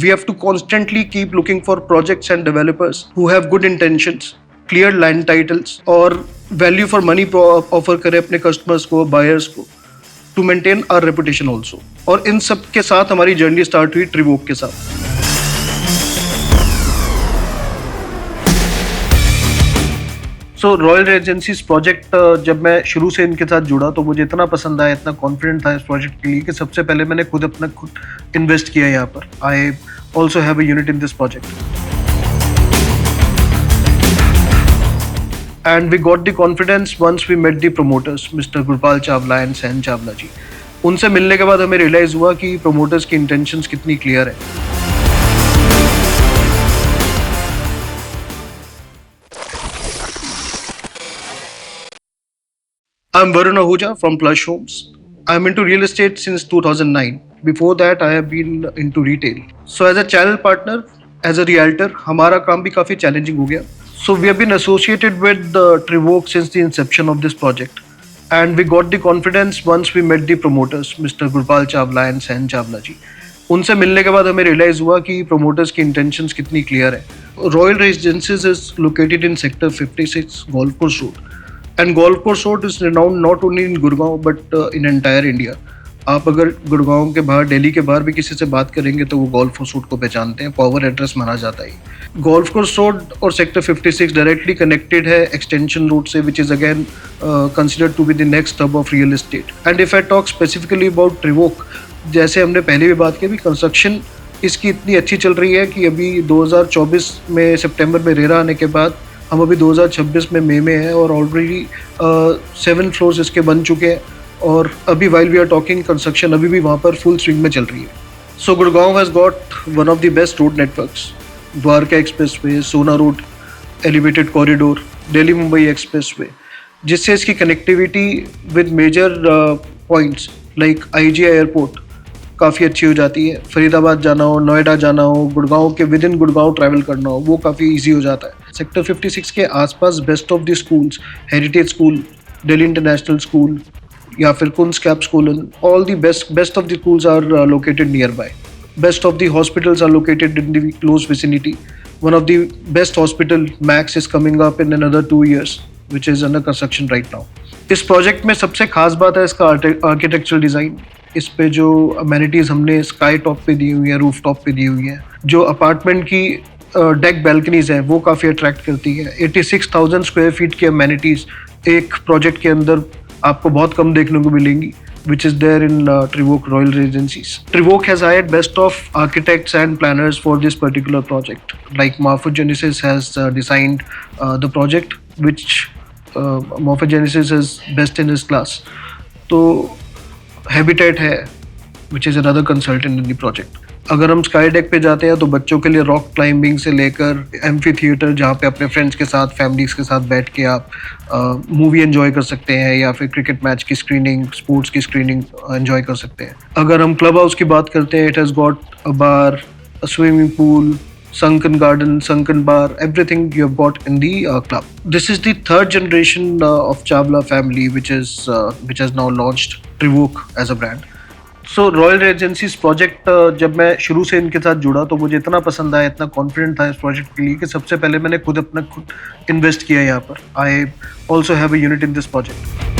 We have to constantly keep looking for projects and developers who have good intentions, clear land titles और value for money offer करें अपने customers को, buyers को, to maintain our reputation also. और इन सब के साथ हमारी जर्नी स्टार्ट हुई ट्रिवोक के साथ. सो रॉयल रेजेंसीज प्रोजेक्ट जब मैं शुरू से इनके साथ जुड़ा तो मुझे इतना पसंद आया, इतना कॉन्फिडेंट था इस प्रोजेक्ट के लिए कि सबसे पहले मैंने खुद इन्वेस्ट किया यहाँ पर. I also have a unit in this project and we got the confidence once we met the promoters mister Gurpal Chawla and Sain Chawla ji. उनसे मिलने के बाद हमें रियलाइज हुआ कि प्रोमोटर्स की इंटेंशंस कितनी क्लियर है. I'm Varun Ahuja from Plush Homes. I'm into real estate since 2009. Before that, I have been into retail. So as a channel partner, as a realtor, हमारा काम भी काफ़ी challenging हो गया. So we have been associated with Trivoke since the inception of this project. And we got the confidence once we met the promoters, Mr. Gurpal Chawla and Sain Chawla जी. उनसे मिलने के बाद हमें रियलाइज हुआ कि promoters की intentions कितनी clear है. Royal रेजिडेंसीज is located in sector 56 golf course road. And Golf Course Road is renowned not only in Gurgaon but in entire India. आप अगर गुड़गांव के बाहर, दिल्ली के बाहर भी किसी से बात करेंगे तो वो गोल्फ कोर्स रोड को पहचानते हैं. पावर एड्रेस माना जाता है. गोल्फ कोर्स रोड और सेक्टर 56 डायरेक्टली कनेक्टेड है एक्सटेंशन रोड से, which is again considered to be the next hub of real estate. And if I talk specifically about Trevoc, जैसे हमने पहले भी बात की, अभी कंस्ट्रक्शन इसकी इतनी अच्छी चल रही है कि अभी 2024 में सितंबर में रेरा आने के बाद हम अभी 2026 में मई में हैं और ऑलरेडी 7 फ्लोर्स इसके बन चुके हैं. और अभी while we are talking construction अभी भी वहाँ पर फुल स्विंग में चल रही है. So Gurgaon has got one of the best road networks. Dwarka expressway, Sohna road elevated corridor, Delhi Mumbai expressway, जिससे इसकी connectivity with major points like IGI airport काफ़ी अच्छी हो जाती है. फरीदाबाद जाना हो, नोएडा जाना हो, गुड़गांव के विद इन गुड़गांव ट्रैवल करना हो, वो काफ़ी ईजी हो जाता है. सेक्टर 56 के आसपास best of the schools, heritage school, Delhi international school या फिर Kunskap school, all the best of the schools are located nearby. Best of the hospitals are located in the close vicinity. One of the best hospital, Max, is coming up in another 2 years which is under construction right now. इस project में सबसे खास बात है इसका architectural design. इस पे जो अमेनिटीज़ हमने स्काई टॉप पे दी हुई है, रूफ टॉप पे दी हुई है, जो अपार्टमेंट की डेक बैल्कनीज हैं वो काफ़ी अट्रैक्ट करती है. 86,000 स्क्वायर फीट की अमेनिटीज़ एक प्रोजेक्ट के अंदर आपको बहुत कम देखने को मिलेंगी, which is there in Trivoke Royal Regencies. Trivoke has hired best of architects and planners for this particular project. Like Morphogenesis has designed the project, which Morphogenesis is best in his class. तो Habitat है, which is another consultant in the project. अगर हम sky deck पे जाते हैं तो बच्चों के लिए रॉक क्लाइंबिंग से लेकर एम्फी थिएटर, जहाँ पे अपने फ्रेंड्स के साथ, फैमिलीज के साथ बैठ के आप मूवी एंजॉय कर सकते हैं या फिर क्रिकेट मैच की स्क्रीनिंग, स्पोर्ट्स की स्क्रीनिंग एंजॉय कर सकते हैं. अगर हम क्लब हाउस की बात करते हैं, it has got a bar, a swimming pool, sunken garden, sunken bar, everything you have got in the club. This is the third generation of Chawla family which has now launched Trivoke as a brand. So Royal Regencies project जब मैं शुरू से इनके साथ जुड़ा तो मुझे इतना पसंद आया, इतना कॉन्फिडेंट था इस प्रोजेक्ट के लिए कि सबसे पहले मैंने खुद इन्वेस्ट किया यहाँ पर. I also have a unit in this project.